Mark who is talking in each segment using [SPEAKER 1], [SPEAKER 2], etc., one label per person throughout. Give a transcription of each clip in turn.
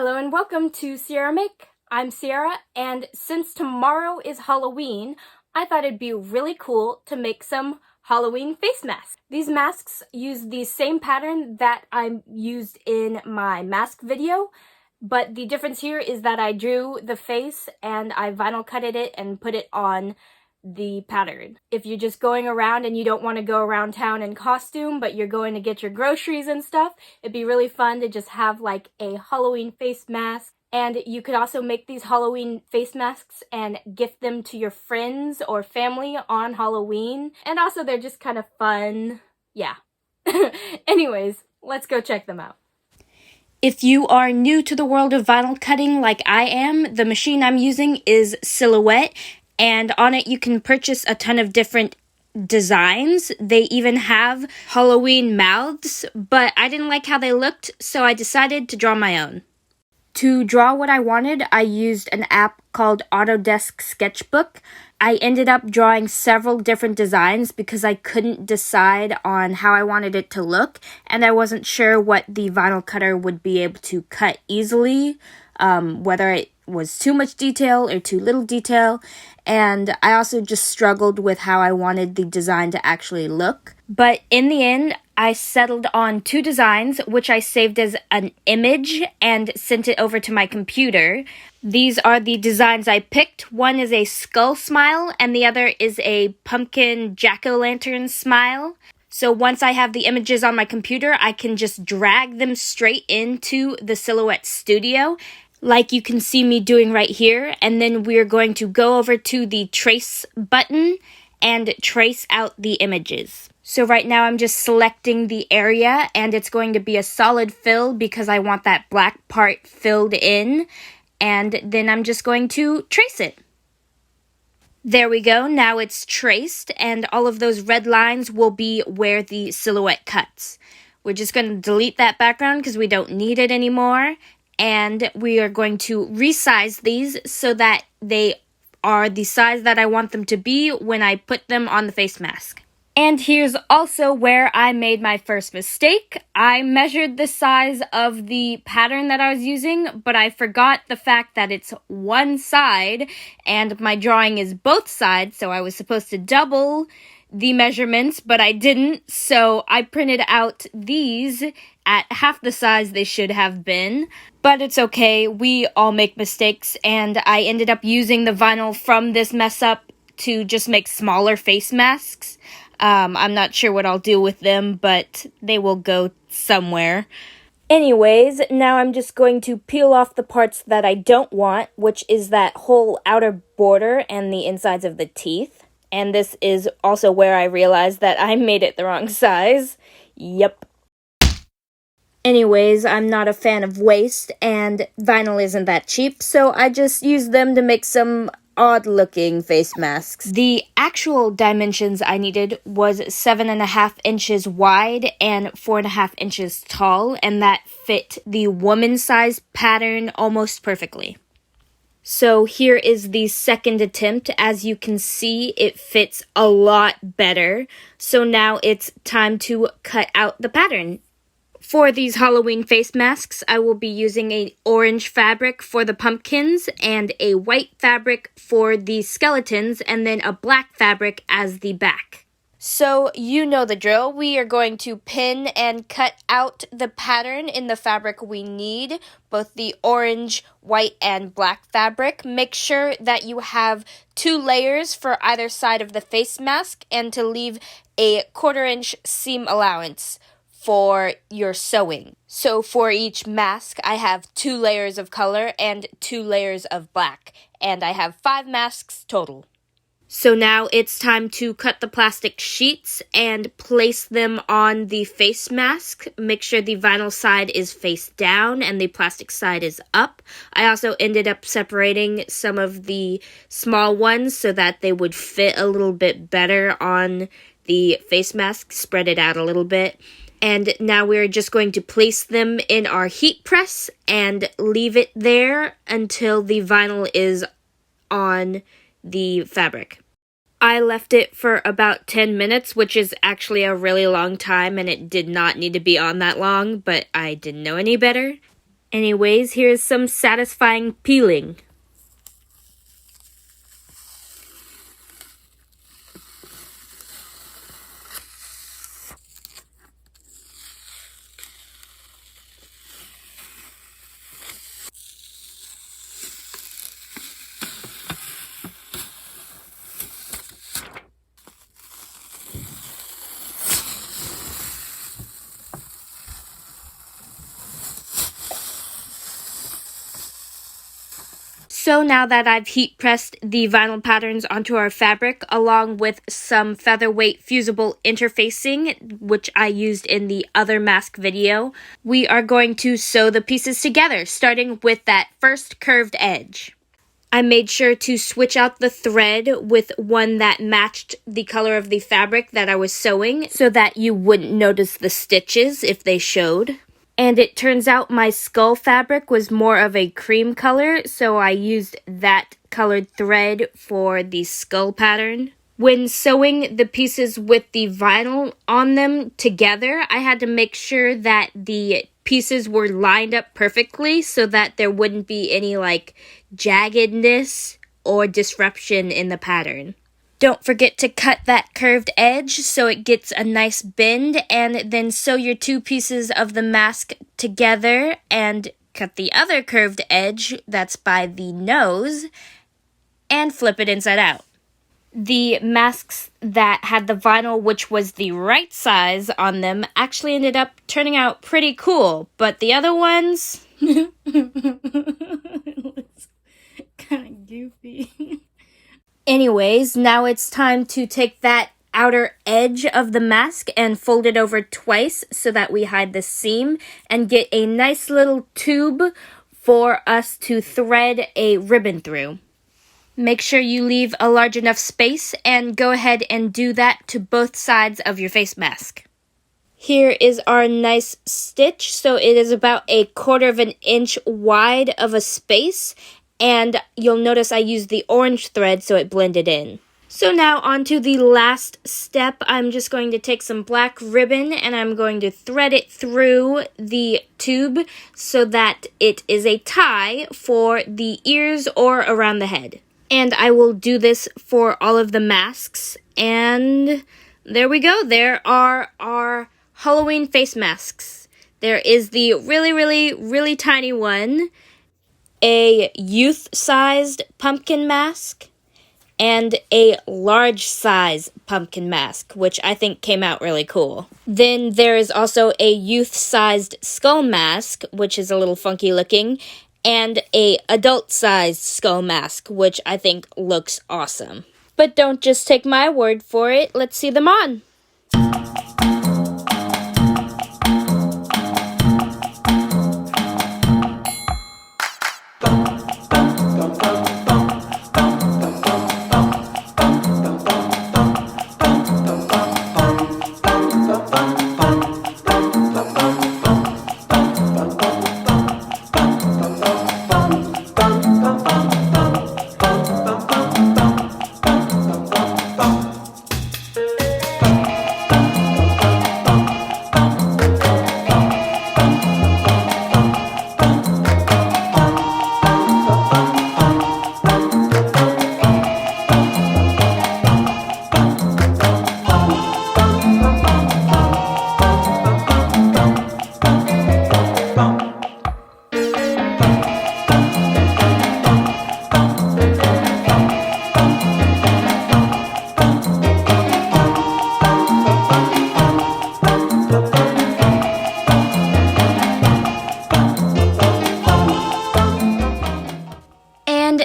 [SPEAKER 1] Hello and welcome to Sierra Make. I'm Sierra, and since tomorrow is Halloween, I thought it'd be really cool to make some Halloween face masks. These masks use the same pattern that I used in my mask video, but the difference here is that I drew the face and I vinyl cutted it and put it on the pattern. If you're just going around and you don't want to go around town in costume, but you're going to get your groceries and stuff, it'd be really fun to just have like a Halloween face mask. And you could also make these Halloween face masks and gift them to your friends or family on Halloween. And also they're just kind of fun. Yeah. Anyways, let's go check them out. If you are new to the world of vinyl cutting like I am, the machine I'm using is Silhouette. And on it, you can purchase a ton of different designs. They even have Halloween mouths, but I didn't like how they looked, so I decided to draw my own. To draw what I wanted, I used an app called Autodesk Sketchbook. I ended up drawing several different designs because I couldn't decide on how I wanted it to look, and I wasn't sure what the vinyl cutter would be able to cut easily, whether it was too much detail or too little detail, and I also just struggled with how I wanted the design to actually look. But in the end, I settled on two designs, which I saved as an image and sent it over to my computer. These are the designs I picked. One is a skull smile, and the other is a pumpkin jack-o'-lantern smile. So once I have the images on my computer, I can just drag them straight into the Silhouette Studio, like you can see me doing right here, and then we're going to go over to the trace button and trace out the images. So right now I'm just selecting the area, and it's going to be a solid fill because I want that black part filled in, and then I'm just going to trace it. There we go, now it's traced, and all of those red lines will be where the silhouette cuts. We're just going to delete that background because we don't need it anymore. And we are going to resize these so that they are the size that I want them to be when I put them on the face mask. And here's also where I made my first mistake. I measured the size of the pattern that I was using, but I forgot the fact that it's one side, and my drawing is both sides, so I was supposed to double the measurements, but I didn't, so I printed out these at half the size they should have been. But it's okay, we all make mistakes, and I ended up using the vinyl from this mess up to just make smaller face masks. I'm not sure what I'll do with them, but they will go somewhere. Anyways, now I'm just going to peel off the parts that I don't want, which is that whole outer border and the insides of the teeth. And this is also where I realized that I made it the wrong size. Yep. Anyways, I'm not a fan of waste, and vinyl isn't that cheap, so I just used them to make some odd-looking face masks. The actual dimensions I needed was 7.5 inches wide and 4.5 inches tall, and that fit the woman-size pattern almost perfectly. So here is the second attempt. As you can see, it fits a lot better. So now it's time to cut out the pattern. For these Halloween face masks, I will be using an orange fabric for the pumpkins and a white fabric for the skeletons, and then a black fabric as the back. So you know the drill. We are going to pin and cut out the pattern in the fabric we need, both the orange, white, and black fabric. Make sure that you have 2 layers for either side of the face mask and to leave a 1/4 inch seam allowance for your sewing. So for each mask, I have 2 layers of color and 2 layers of black, and I have 5 masks total. So now it's time to cut the plastic sheets and place them on the face mask. Make sure the vinyl side is face down and the plastic side is up. I also ended up separating some of the small ones so that they would fit a little bit better on the face mask, spread it out a little bit. And now we're just going to place them in our heat press and leave it there until the vinyl is on the fabric. I left it for about 10 minutes, which is actually a really long time, and it did not need to be on that long, but I didn't know any better. Anyways, here's some satisfying peeling. So now that I've heat pressed the vinyl patterns onto our fabric, along with some featherweight fusible interfacing, which I used in the other mask video, we are going to sew the pieces together, starting with that first curved edge. I made sure to switch out the thread with one that matched the color of the fabric that I was sewing, so that you wouldn't notice the stitches if they showed. And it turns out my skull fabric was more of a cream color, so I used that colored thread for the skull pattern. When sewing the pieces with the vinyl on them together, I had to make sure that the pieces were lined up perfectly so that there wouldn't be any jaggedness or disruption in the pattern. Don't forget to cut that curved edge so it gets a nice bend, and then sew your two pieces of the mask together and cut the other curved edge that's by the nose and flip it inside out. The masks that had the vinyl, which was the right size on them, actually ended up turning out pretty cool, but the other ones it looks kind of goofy. Anyways, now it's time to take that outer edge of the mask and fold it over twice so that we hide the seam and get a nice little tube for us to thread a ribbon through. Make sure you leave a large enough space and go ahead and do that to both sides of your face mask. Here is our nice stitch. So it is about 1/4 of an inch wide of a space. And you'll notice I used the orange thread so it blended in. So now on to the last step. I'm just going to take some black ribbon and I'm going to thread it through the tube so that it is a tie for the ears or around the head. And I will do this for all of the masks. And there we go. There are our Halloween face masks. There is the really tiny one, a youth-sized pumpkin mask, and a large-size pumpkin mask, which I think came out really cool. Then there is also a youth-sized skull mask, which is a little funky looking, and a adult-sized skull mask, which I think looks awesome. But don't just take my word for it, let's see them on.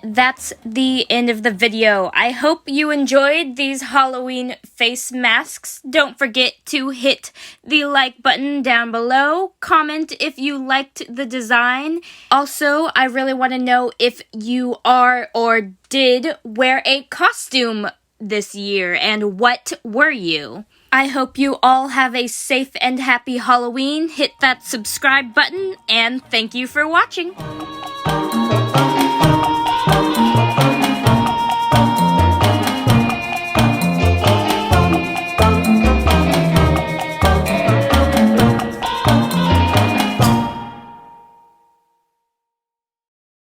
[SPEAKER 1] That's the end of the video. I hope you enjoyed these Halloween face masks. Don't forget to hit the like button down below. Comment if you liked the design. Also, I really want to know if you are or did wear a costume this year, and what were you? I hope you all have a safe and happy Halloween. Hit that subscribe button, and thank you for watching.